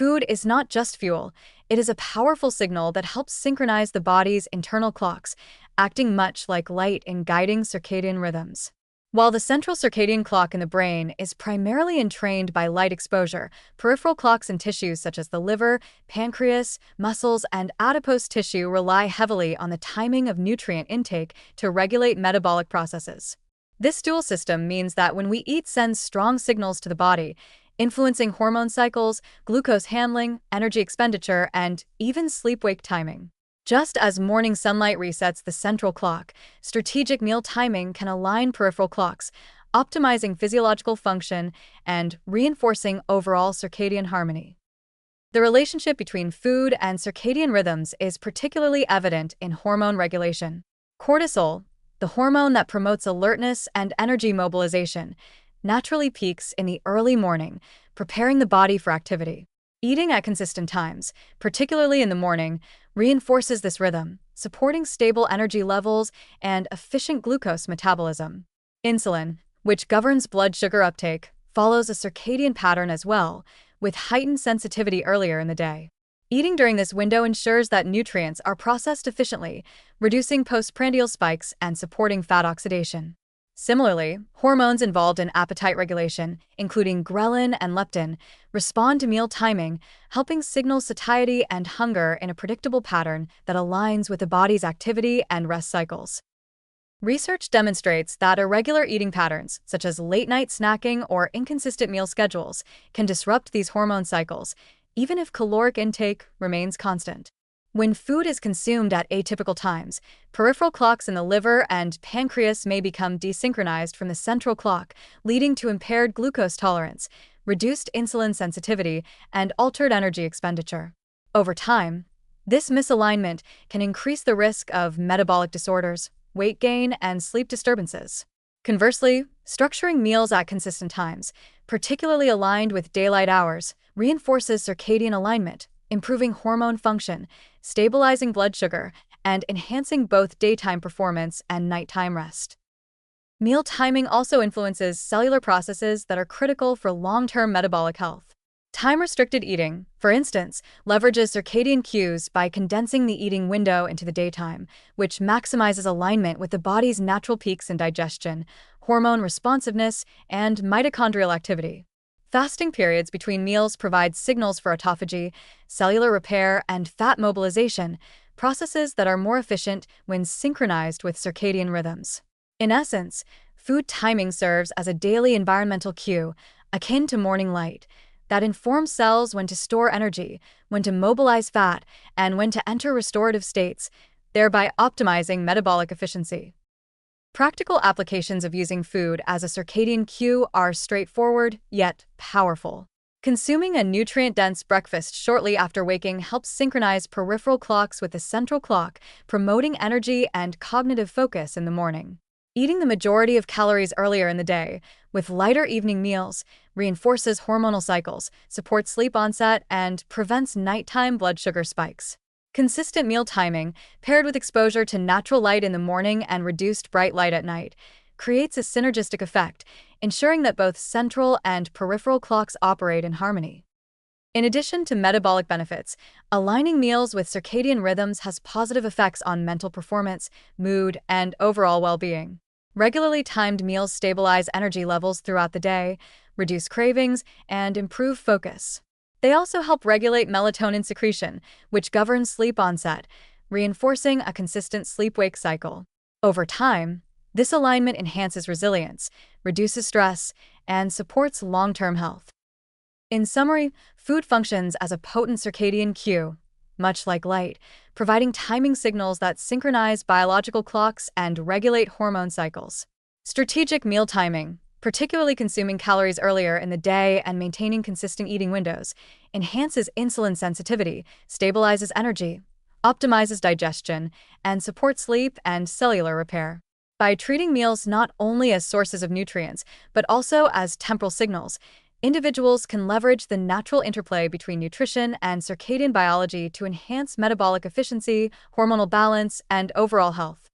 Food is not just fuel, it is a powerful signal that helps synchronize the body's internal clocks, acting much like light in guiding circadian rhythms. While the central circadian clock in the brain is primarily entrained by light exposure, peripheral clocks in tissues such as the liver, pancreas, muscles, and adipose tissue rely heavily on the timing of nutrient intake to regulate metabolic processes. This dual system means that when we eat sends strong signals to the body, influencing hormone cycles, glucose handling, energy expenditure, and even sleep-wake timing. Just as morning sunlight resets the central clock, strategic meal timing can align peripheral clocks, optimizing physiological function and reinforcing overall circadian harmony. The relationship between food and circadian rhythms is particularly evident in hormone regulation. Cortisol, the hormone that promotes alertness and energy mobilization, naturally peaks in the early morning, preparing the body for activity. Eating at consistent times, particularly in the morning, reinforces this rhythm, supporting stable energy levels and efficient glucose metabolism. Insulin, which governs blood sugar uptake, follows a circadian pattern as well, with heightened sensitivity earlier in the day. Eating during this window ensures that nutrients are processed efficiently, reducing postprandial spikes and supporting fat oxidation. Similarly, hormones involved in appetite regulation, including ghrelin and leptin, respond to meal timing, helping signal satiety and hunger in a predictable pattern that aligns with the body's activity and rest cycles. Research demonstrates that irregular eating patterns, such as late-night snacking or inconsistent meal schedules, can disrupt these hormone cycles, even if caloric intake remains constant. When food is consumed at atypical times, peripheral clocks in the liver and pancreas may become desynchronized from the central clock, leading to impaired glucose tolerance, reduced insulin sensitivity, and altered energy expenditure. Over time, this misalignment can increase the risk of metabolic disorders, weight gain, and sleep disturbances. Conversely, structuring meals at consistent times, particularly aligned with daylight hours, reinforces circadian alignment, improving hormone function, stabilizing blood sugar, and enhancing both daytime performance and nighttime rest. Meal timing also influences cellular processes that are critical for long-term metabolic health. Time-restricted eating, for instance, leverages circadian cues by condensing the eating window into the daytime, which maximizes alignment with the body's natural peaks in digestion, hormone responsiveness, and mitochondrial activity. Fasting periods between meals provide signals for autophagy, cellular repair, and fat mobilization, processes that are more efficient when synchronized with circadian rhythms. In essence, food timing serves as a daily environmental cue, akin to morning light, that informs cells when to store energy, when to mobilize fat, and when to enter restorative states, thereby optimizing metabolic efficiency. Practical applications of using food as a circadian cue are straightforward, yet powerful. Consuming a nutrient-dense breakfast shortly after waking helps synchronize peripheral clocks with the central clock, promoting energy and cognitive focus in the morning. Eating the majority of calories earlier in the day, with lighter evening meals, reinforces hormonal cycles, supports sleep onset, and prevents nighttime blood sugar spikes. Consistent meal timing, paired with exposure to natural light in the morning and reduced bright light at night, creates a synergistic effect, ensuring that both central and peripheral clocks operate in harmony. In addition to metabolic benefits, aligning meals with circadian rhythms has positive effects on mental performance, mood, and overall well-being. Regularly timed meals stabilize energy levels throughout the day, reduce cravings, and improve focus. They also help regulate melatonin secretion, which governs sleep onset, reinforcing a consistent sleep-wake cycle. Over time, this alignment enhances resilience, reduces stress, and supports long-term health. In summary, food functions as a potent circadian cue, much like light, providing timing signals that synchronize biological clocks and regulate hormone cycles. Strategic meal timing, particularly consuming calories earlier in the day and maintaining consistent eating windows, enhances insulin sensitivity, stabilizes energy, optimizes digestion, and supports sleep and cellular repair. By treating meals not only as sources of nutrients, but also as temporal signals, individuals can leverage the natural interplay between nutrition and circadian biology to enhance metabolic efficiency, hormonal balance, and overall health.